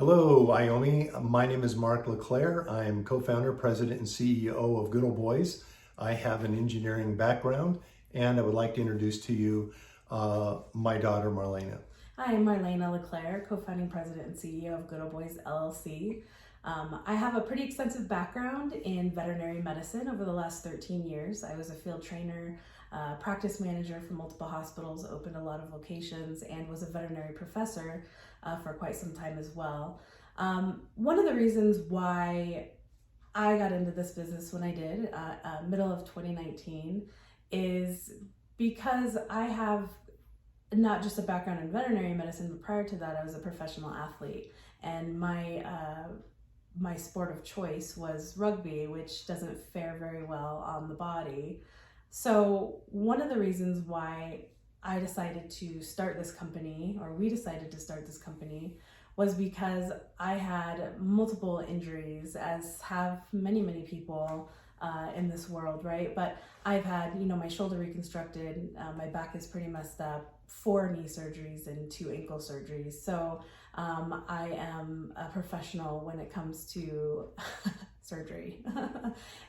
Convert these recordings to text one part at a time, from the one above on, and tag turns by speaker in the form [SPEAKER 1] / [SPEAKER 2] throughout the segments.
[SPEAKER 1] Hello, Wyoming. My name is Mark LeClaire. I'm co-founder, president, and CEO of Good Old Boys. I have an engineering background, and I would like to introduce to you my daughter, Marlena.
[SPEAKER 2] Hi, I'm Marlena LeClaire, co-founding president and CEO of Good Old Boys LLC. I have a pretty extensive background in veterinary medicine over the last 13 years. I was a field trainer, practice manager for multiple hospitals, opened a lot of locations, and was a veterinary professor for quite some time as well. One of the reasons why I got into this business when I did, middle of 2019, is because I have not just a background in veterinary medicine, but prior to that, I was a professional athlete, and my sport of choice was rugby, which doesn't fare very well on the body. So one of the reasons why I decided to start this company, or we decided to start this company, was because I had multiple injuries, as have many people in this world, right? But I've had, my shoulder reconstructed, my back is pretty messed up, 4 knee surgeries and 2 ankle surgeries. So I am a professional when it comes to surgery.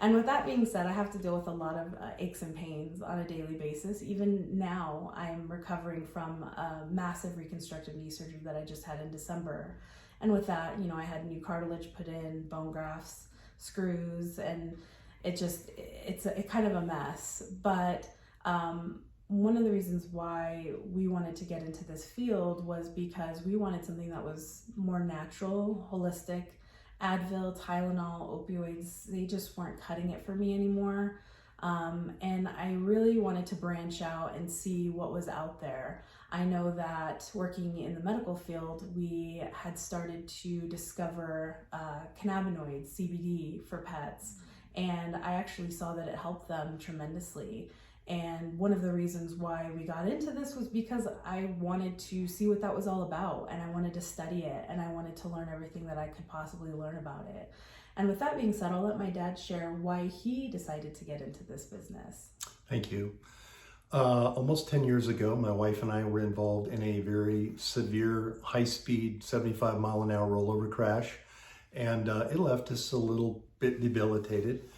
[SPEAKER 2] And with that being said, I have to deal with a lot of aches and pains on a daily basis. Even now, I'm recovering from a massive reconstructive knee surgery that I just had in December. And with that, I had new cartilage put in, bone grafts, screws, and it's kind of a mess. But one of the reasons why we wanted to get into this field was because we wanted something that was more natural, holistic. Advil, Tylenol, opioids, they just weren't cutting it for me anymore. And I really wanted to branch out and see what was out there. I know that working in the medical field, we had started to discover cannabinoids, CBD, for pets. And I actually saw that it helped them tremendously. And one of the reasons why we got into this was because I wanted to see what that was all about, and I wanted to study it, and I wanted to learn everything that I could possibly learn about it. And with that being said, I'll let my dad share why he decided to get into this business.
[SPEAKER 1] Thank you. Almost 10 years ago, my wife and I were involved in a very severe, high-speed, 75-mile-an-hour rollover crash, and it left us a little bit debilitated.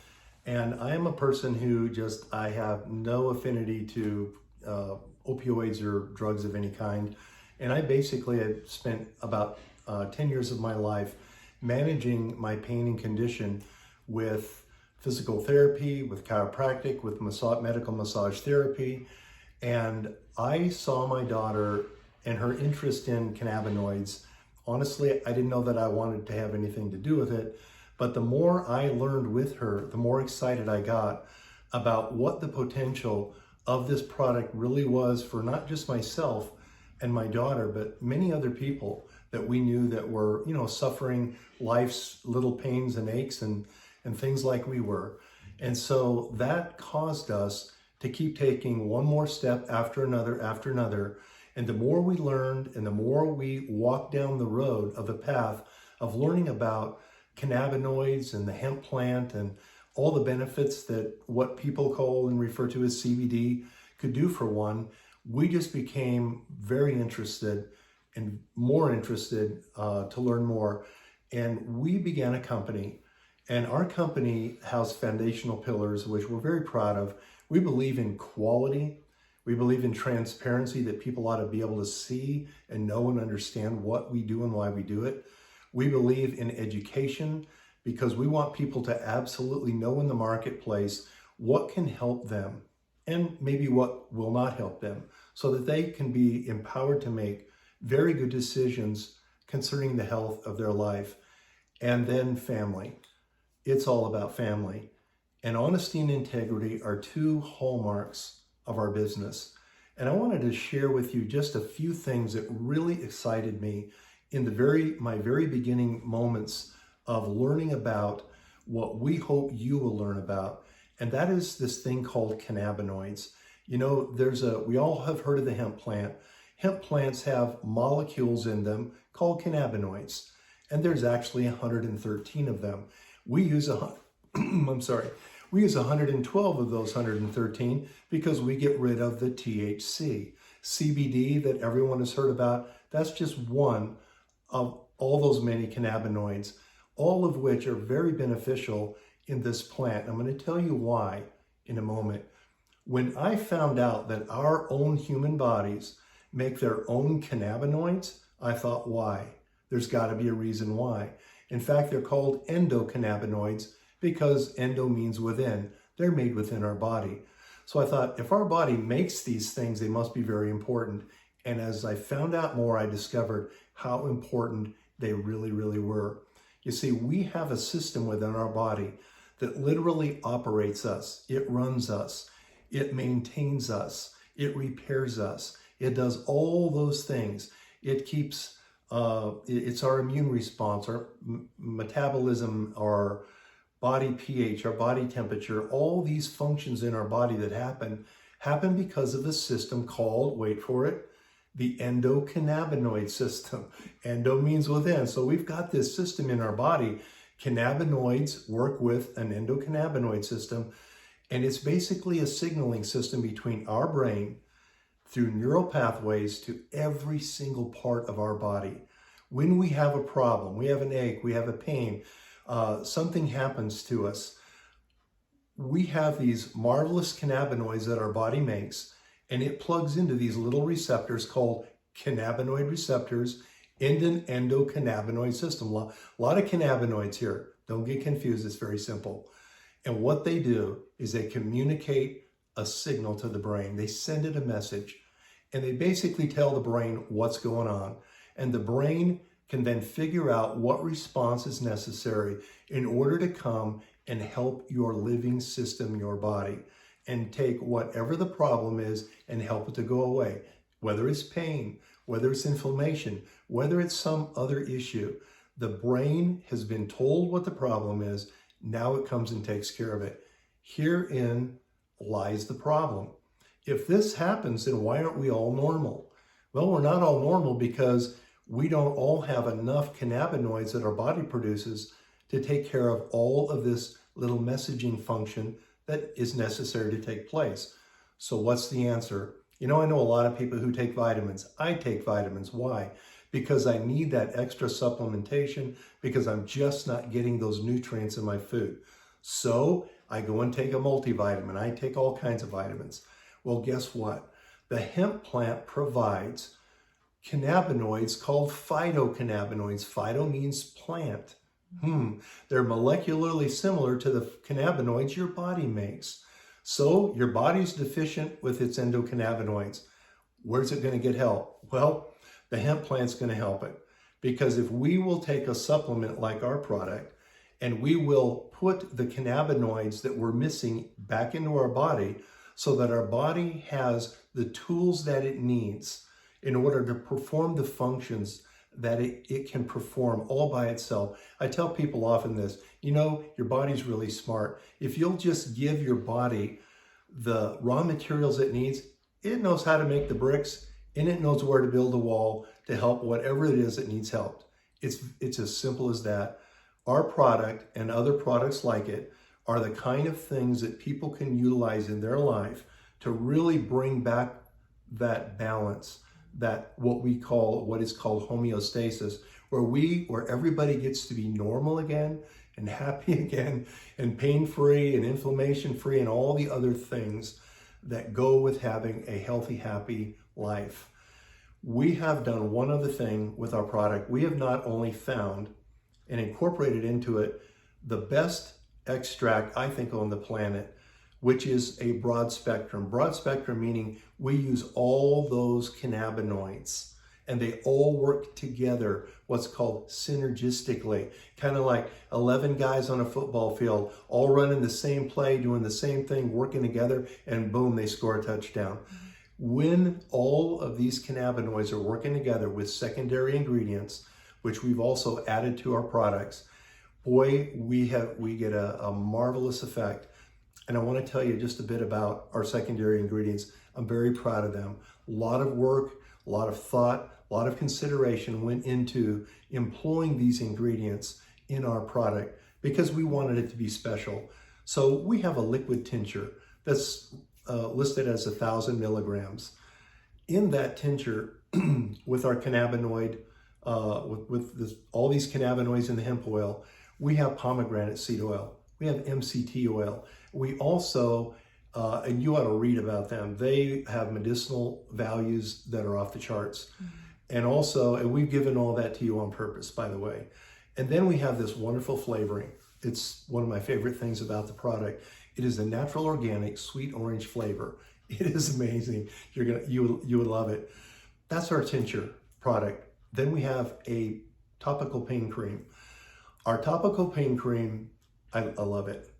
[SPEAKER 1] And I am a person who I have no affinity to opioids or drugs of any kind. And I basically had spent about 10 years of my life managing my pain and condition with physical therapy, with chiropractic, with medical massage therapy. And I saw my daughter and her interest in cannabinoids. Honestly, I didn't know that I wanted to have anything to do with it. But the more I learned with her, the more excited I got about what the potential of this product really was for not just myself and my daughter, but many other people that we knew that were, suffering life's little pains and aches and things like we were. And so that caused us to keep taking one more step after another. And the more we learned and the more we walked down the road of the path of learning about cannabinoids and the hemp plant and all the benefits that what people call and refer to as CBD could do for one, we just became very interested and more interested to learn more. And we began a company, and our company has foundational pillars, which we're very proud of. We believe in quality. We believe in transparency, that people ought to be able to see and know and understand what we do and why we do it. We believe in education because we want people to absolutely know in the marketplace what can help them and maybe what will not help them, so that they can be empowered to make very good decisions concerning the health of their life. And then family. It's all about family. And honesty and integrity are 2 hallmarks of our business. And I wanted to share with you just a few things that really excited me in my very beginning moments of learning about what we hope you will learn about. And that is this thing called cannabinoids. We all have heard of the hemp plant. Hemp plants have molecules in them called cannabinoids. And there's actually 113 of them. We use 112 of those 113 because we get rid of the THC. CBD that everyone has heard about, that's just one of all those many cannabinoids, all of which are very beneficial in this plant. I'm going to tell you why in a moment. When I found out that our own human bodies make their own cannabinoids, I thought, why? There's got to be a reason why. In fact, they're called endocannabinoids because endo means within. They're made within our body. So I thought, if our body makes these things, they must be very important. And as I found out more, I discovered how important they really, really were. You see, we have a system within our body that literally operates us. It runs us. It maintains us. It repairs us. It does all those things. It keeps, it's our immune response, our metabolism, our body pH, our body temperature, all these functions in our body that happen because of a system called, wait for it, the endocannabinoid system. Endo means within. So we've got this system in our body. Cannabinoids work with an endocannabinoid system, and it's basically a signaling system between our brain through neural pathways to every single part of our body. When we have a problem, we have an ache, we have a pain, something happens to us, we have these marvelous cannabinoids that our body makes, and it plugs into these little receptors called cannabinoid receptors in an endocannabinoid system. A lot of cannabinoids here. Don't get confused. It's very simple. And what they do is they communicate a signal to the brain. They send it a message, and they basically tell the brain what's going on. And the brain can then figure out what response is necessary in order to come and help your living system, your body, and take whatever the problem is and help it to go away. Whether it's pain, whether it's inflammation, whether it's some other issue, the brain has been told what the problem is. Now it comes and takes care of it. Herein lies the problem. If this happens, then why aren't we all normal? Well, we're not all normal because we don't all have enough cannabinoids that our body produces to take care of all of this little messaging function that is necessary to take place. So what's the answer? You know, I know a lot of people who take vitamins. I take vitamins. Why? Because I need that extra supplementation because I'm just not getting those nutrients in my food. So I go and take a multivitamin. I take all kinds of vitamins. Well, guess what? The hemp plant provides cannabinoids called phytocannabinoids. Phyto means plant. They're molecularly similar to the cannabinoids your body makes. So your body's deficient with its endocannabinoids. Where's it going to get help? Well, the hemp plant's going to help it. Because if we will take a supplement like our product and we will put the cannabinoids that we're missing back into our body so that our body has the tools that it needs in order to perform the functions that it can perform all by itself. I tell people often this, you know, your body's really smart. If you'll just give your body the raw materials it needs, it knows how to make the bricks and it knows where to build a wall to help whatever it is that needs help. It's as simple as that. Our product and other products like it are the kind of things that people can utilize in their life to really bring back that balance, that what is called homeostasis, where everybody gets to be normal again and happy again and pain-free and inflammation-free and all the other things that go with having a healthy, happy life. We have done one other thing with our product. We have not only found and incorporated into it the best extract, I think, on the planet, which is a broad spectrum. Broad spectrum meaning we use all those cannabinoids and they all work together, what's called synergistically. Kind of like 11 guys on a football field, all running the same play, doing the same thing, working together, and boom, they score a touchdown. When all of these cannabinoids are working together with secondary ingredients, which we've also added to our products, boy, we get a marvelous effect. And I want to tell you just a bit about our secondary ingredients. I'm very proud of them. A lot of work, a lot of thought, a lot of consideration went into employing these ingredients in our product because we wanted it to be special. So we have a liquid tincture that's listed as 1,000 milligrams. In that tincture, with our cannabinoid with this, all these cannabinoids in the hemp oil. We have pomegranate seed oil. We have MCT oil. We also, and you ought to read about them, they have medicinal values that are off the charts. And also, and we've given all that to you on purpose, by the way. And then we have this wonderful flavoring. It's one of my favorite things about the product. It is a natural organic sweet orange flavor. It is amazing. You would love it. That's our tincture product. Then we have a topical pain cream. Our topical pain cream, I love it.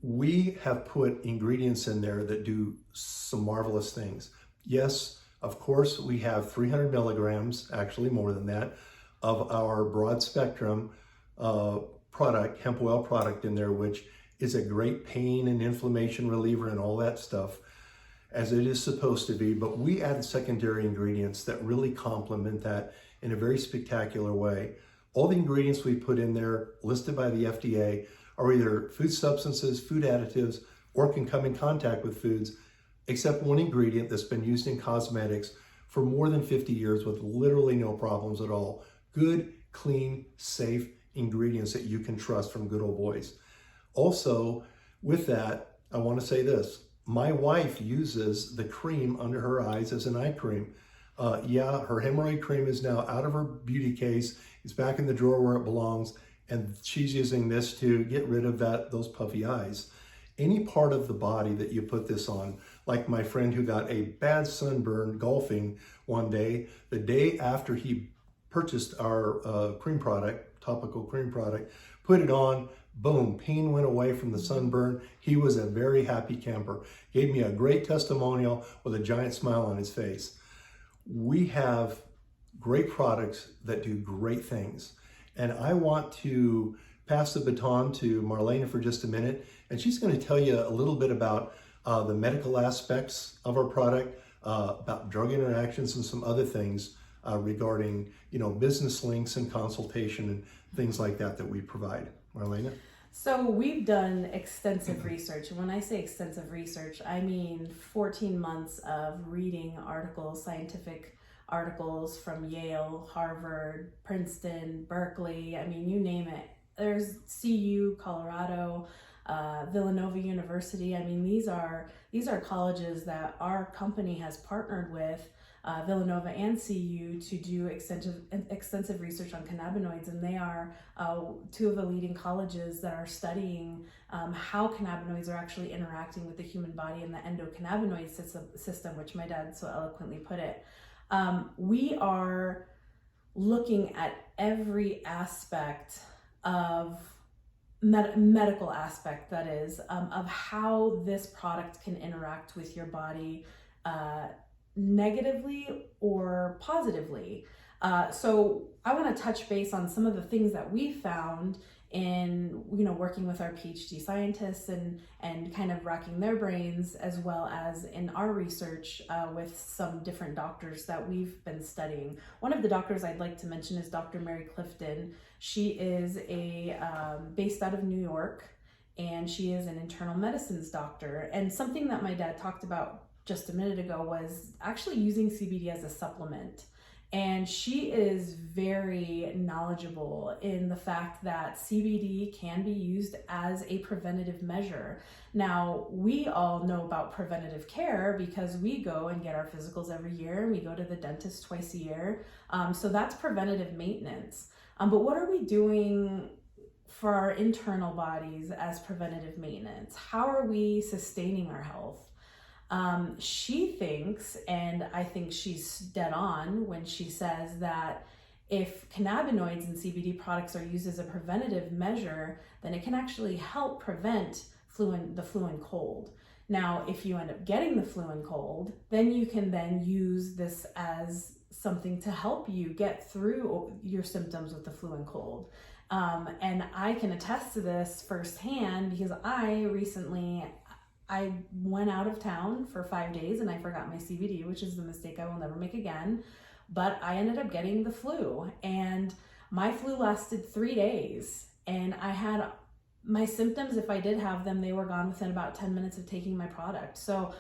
[SPEAKER 1] We have put ingredients in there that do some marvelous things. Yes, of course, we have 300 milligrams, actually more than that, of our broad spectrum product, hemp oil product in there, which is a great pain and inflammation reliever and all that stuff, as it is supposed to be. But we add secondary ingredients that really complement that in a very spectacular way. All the ingredients we put in there, listed by the FDA, are either food substances, food additives, or can come in contact with foods, except one ingredient that's been used in cosmetics for more than 50 years with literally no problems at all. Good, clean, safe ingredients that you can trust from Good Old Boys. Also, with that, I want to say this. My wife uses the cream under her eyes as an eye cream. Yeah, her hemorrhoid cream is now out of her beauty case. It's back in the drawer where it belongs. And she's using this to get rid of those puffy eyes. Any part of the body that you put this on, like my friend who got a bad sunburn golfing one day, the day after he purchased our cream product, topical cream product, put it on, boom, pain went away from the sunburn. He was a very happy camper. Gave me a great testimonial with a giant smile on his face. We have great products that do great things. And I want to pass the baton to Marlena for just a minute, and she's going to tell you a little bit about the medical aspects of our product, about drug interactions and some other things regarding, business links and consultation and things like that we provide. Marlena?
[SPEAKER 2] So we've done extensive research. And when I say extensive research, I mean 14 months of reading articles, scientific articles from Yale, Harvard, Princeton, Berkeley, I mean, you name it. There's CU, Colorado, Villanova University. I mean, these are colleges that our company has partnered with, Villanova and CU, to do extensive research on cannabinoids, and they are two of the leading colleges that are studying how cannabinoids are actually interacting with the human body and the endocannabinoid system, which my dad so eloquently put it. We are looking at every aspect of medical aspect, that is, of how this product can interact with your body negatively or positively. So I want to touch base on some of the things that we found in working with our PhD scientists and kind of racking their brains, as well as in our research with some different doctors that we've been studying. One of the doctors I'd like to mention is Dr. Mary Clifton. She is based out of New York, and she is an internal medicines doctor. And something that my dad talked about just a minute ago was actually using CBD as a supplement. And she is very knowledgeable in the fact that CBD can be used as a preventative measure. Now, we all know about preventative care because we go and get our physicals every year, and we go to the dentist twice a year. So that's preventative maintenance. But what are we doing for our internal bodies as preventative maintenance? How are we sustaining our health? She thinks, and I think she's dead on when she says that if cannabinoids and CBD products are used as a preventative measure, then it can actually help prevent the flu and cold. Now, if you end up getting the flu and cold, then you can then use this as something to help you get through your symptoms with the flu and cold. And I can attest to this firsthand because I went out of town for 5 days and I forgot my CBD, which is the mistake I will never make again. But I ended up getting the flu, and my flu lasted 3 days, and I had my symptoms, if I did have them, they were gone within about 10 minutes of taking my product. So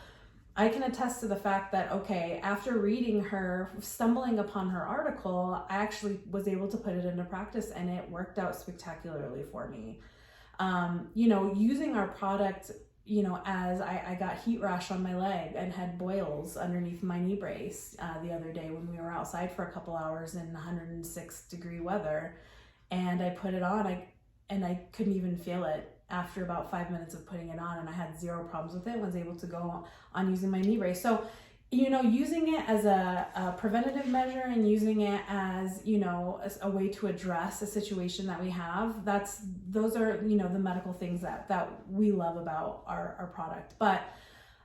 [SPEAKER 2] I can attest to the fact that, okay, after reading her, stumbling upon her article, I actually was able to put it into practice and it worked out spectacularly for me. Using our product, as I got heat rash on my leg and had boils underneath my knee brace the other day when we were outside for a couple hours in 106-degree weather, and I put it on, and I couldn't even feel it after about 5 minutes of putting it on, and I had zero problems with it, was able to go on using my knee brace. So, using it as a preventative measure and using it as, a way to address a situation that we have, those are, the medical things that we love about our product. But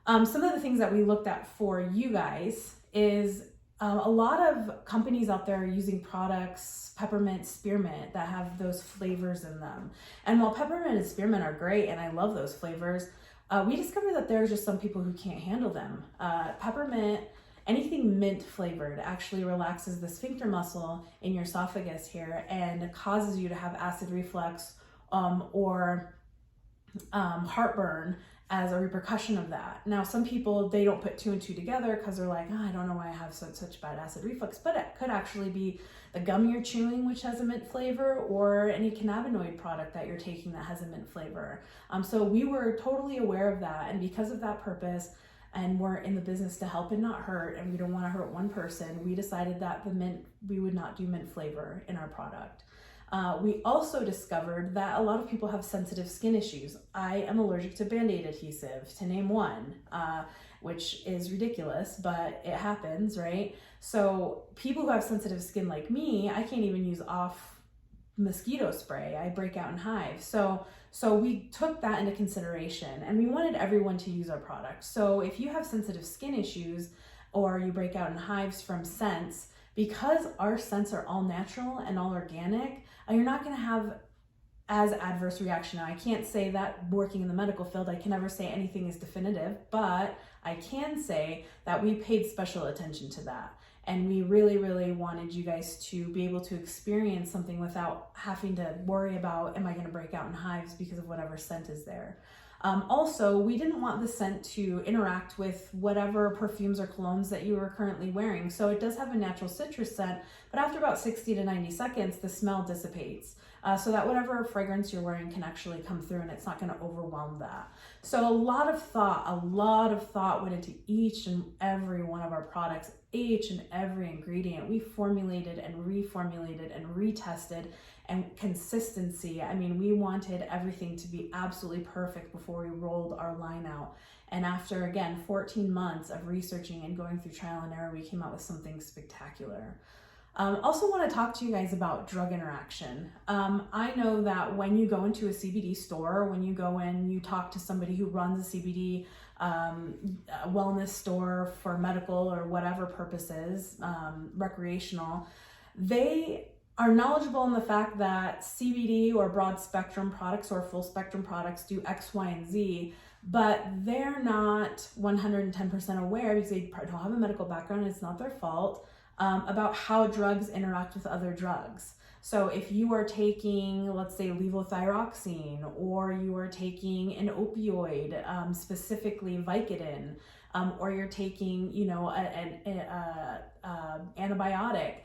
[SPEAKER 2] some of the things that we looked at for you guys is a lot of companies out there are using products, peppermint, spearmint, that have those flavors in them. And while peppermint and spearmint are great, and I love those flavors, we discovered that there's just some people who can't handle them. Peppermint, anything mint flavored, actually relaxes the sphincter muscle in your esophagus here and causes you to have acid reflux or heartburn as a repercussion of that. Now, some people, they don't put two and two together because they're like, I don't know why I have such bad acid reflux, but it could actually be the gum you're chewing, which has a mint flavor, or any cannabinoid product that you're taking that has a mint flavor. So we were totally aware of that, and because of that purpose, and we're in the business to help and not hurt, and we don't want to hurt one person, we decided that we would not do mint flavor in our product. We also discovered that a lot of people have sensitive skin issues. I am allergic to Band-Aid adhesive, to name one, which is ridiculous, but it happens, right? So people who have sensitive skin like me, I can't even use off mosquito spray. I break out in hives. So we took that into consideration, and we wanted everyone to use our product. So if you have sensitive skin issues or you break out in hives from scents, because our scents are all natural and all organic, you're not going to have as adverse reaction. Now, I can't say that working in the medical field, I can never say anything is definitive, but I can say that we paid special attention to that. And we really, really wanted you guys to be able to experience something without having to worry about, am I going to break out in hives because of whatever scent is there? Also, we didn't want the scent to interact with whatever perfumes or colognes that you are currently wearing. So it does have a natural citrus scent, but after about 60 to 90 seconds, the smell dissipates. So that whatever fragrance you're wearing can actually come through, and it's not going to overwhelm that. So a lot of thought went into each and every one of our products, each and every ingredient. We formulated and reformulated and retested, and consistency. I mean, we wanted everything to be absolutely perfect before we rolled our line out. And after, again, 14 months of researching and going through trial and error, we came out with something spectacular. Also want to talk to you guys about drug interaction. I know that when you go into a CBD store, when you go in, you talk to somebody who runs a CBD wellness store for medical or whatever purposes, recreational, they are knowledgeable in the fact that CBD or broad spectrum products or full spectrum products do X, Y, and Z, but they're not 110% aware, because they don't have a medical background, it's not their fault, about how drugs interact with other drugs. So if you are taking, let's say, levothyroxine, or you are taking an opioid, specifically Vicodin, or you're taking, an antibiotic,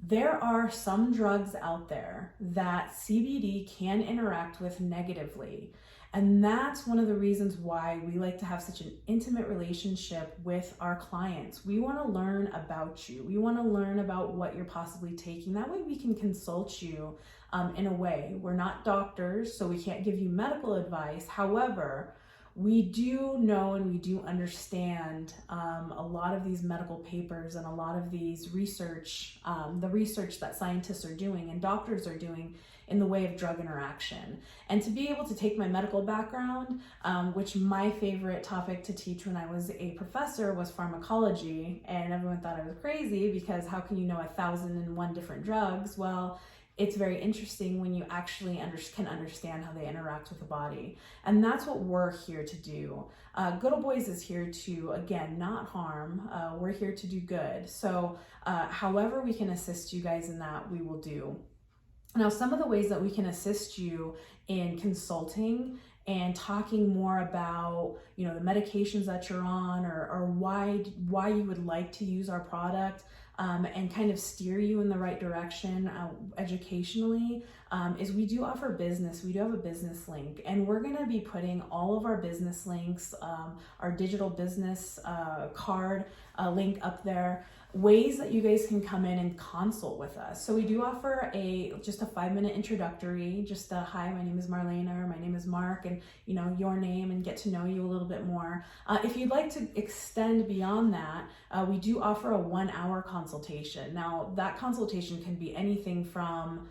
[SPEAKER 2] there are some drugs out there that CBD can interact with negatively. And that's one of the reasons why we like to have such an intimate relationship with our clients. We want to learn about you. We want to learn about what you're possibly taking. That way we can consult you in a way. We're not doctors, so we can't give you medical advice. However, we do know and we do understand a lot of these medical papers and a lot of these research, the research that scientists are doing and doctors are doing in the way of drug interaction. And to be able to take my medical background, which my favorite topic to teach when I was a professor was pharmacology, and everyone thought I was crazy because how can you know 1,001 different drugs? Well, it's very interesting when you actually can understand how they interact with the body. And that's what we're here to do. Good Ol' Boys is here to, again, not harm. We're here to do good. So however we can assist you guys in that, we will do. Now, some of the ways that we can assist you in consulting and talking more about, you know, the medications that you're on, or why you would like to use our product, and kind of steer you in the right direction educationally, is we do offer business. We do have a business link, and we're going to be putting all of our business links, our digital business card link up there, ways that you guys can come in and consult with us. So we do offer just a 5-minute introductory, just a hi, my name is Marlena, or my name is Mark, and you know, your name, and get to know you a little bit more. If you'd like to extend beyond that, we do offer a 1-hour consultation. Now that consultation can be anything from,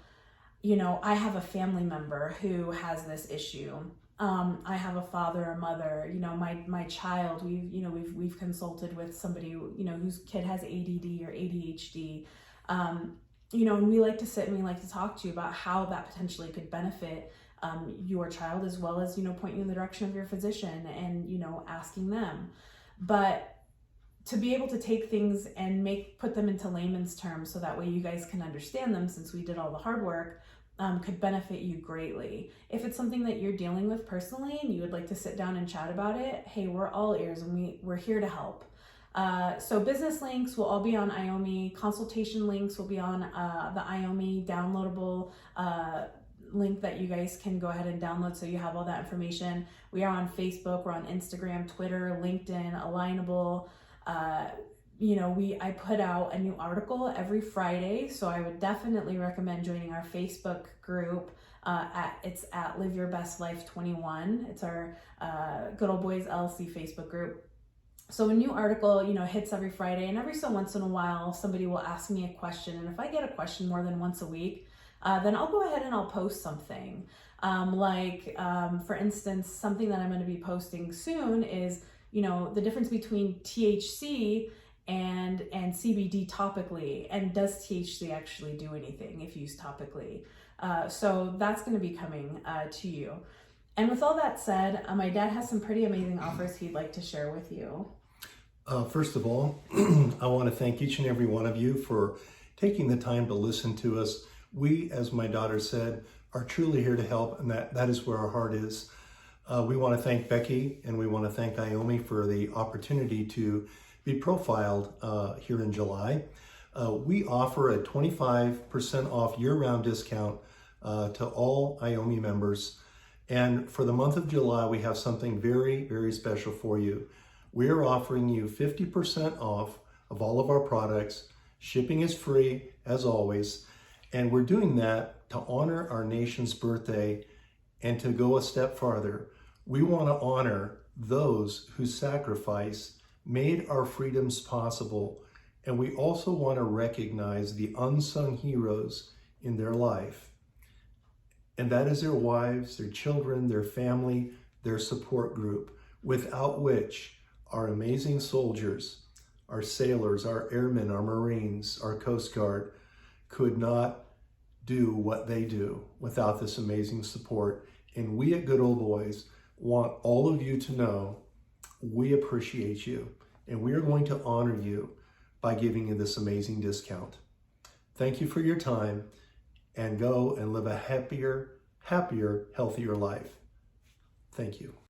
[SPEAKER 2] you know, I have a family member who has this issue. I have a father or mother, you know, my child, we've consulted with somebody, you know, whose kid has ADD or ADHD, you know, and we like to sit and we like to talk to you about how that potentially could benefit your child, as well as, you know, point you in the direction of your physician and, you know, asking them. But to be able to take things and put them into layman's terms so that way you guys can understand them, since we did all the hard work, could benefit you greatly. If it's something that you're dealing with personally and you would like to sit down and chat about it, hey, we're all ears, and we're here to help. So business links will all be on IOMI. Consultation links will be on the IOMI downloadable link that you guys can go ahead and download, so you have all that information. We are on Facebook, we're on Instagram, Twitter, LinkedIn, Alignable. You know, I put out a new article every Friday, so I would definitely recommend joining our Facebook group. It's at Live Your Best Life 21. It's our Good Old Boys LLC Facebook group. So a new article, you know, hits every Friday, and every so once in a while, somebody will ask me a question. And if I get a question more than once a week, then I'll go ahead and I'll post something. For instance, something that I'm going to be posting soon is, you know, the difference between THC and CBD topically, and does THC actually do anything if used topically? So that's going to be coming to you. And with all that said, my dad has some pretty amazing offers he'd like to share with you.
[SPEAKER 1] First of all, I want to thank each and every one of you for taking the time to listen to us. We, as my daughter said, are truly here to help, and that is where our heart is. We want to thank Becky, and we want to thank IOMI for the opportunity to be profiled here in July. We offer a 25% off year-round discount to all IOMI members. And for the month of July, we have something very, very special for you. We are offering you 50% off of all of our products. Shipping is free, as always. And we're doing that to honor our nation's birthday, and to go a step farther. We want to honor those whose sacrifice made our freedoms possible. And we also want to recognize the unsung heroes in their life. And that is their wives, their children, their family, their support group, without which our amazing soldiers, our sailors, our airmen, our Marines, our Coast Guard could not do what they do without this amazing support. And we at Good Old Boys want all of you to know we appreciate you, and we are going to honor you by giving you this amazing discount. Thank you for your time, and go and live a happier, healthier life. Thank you.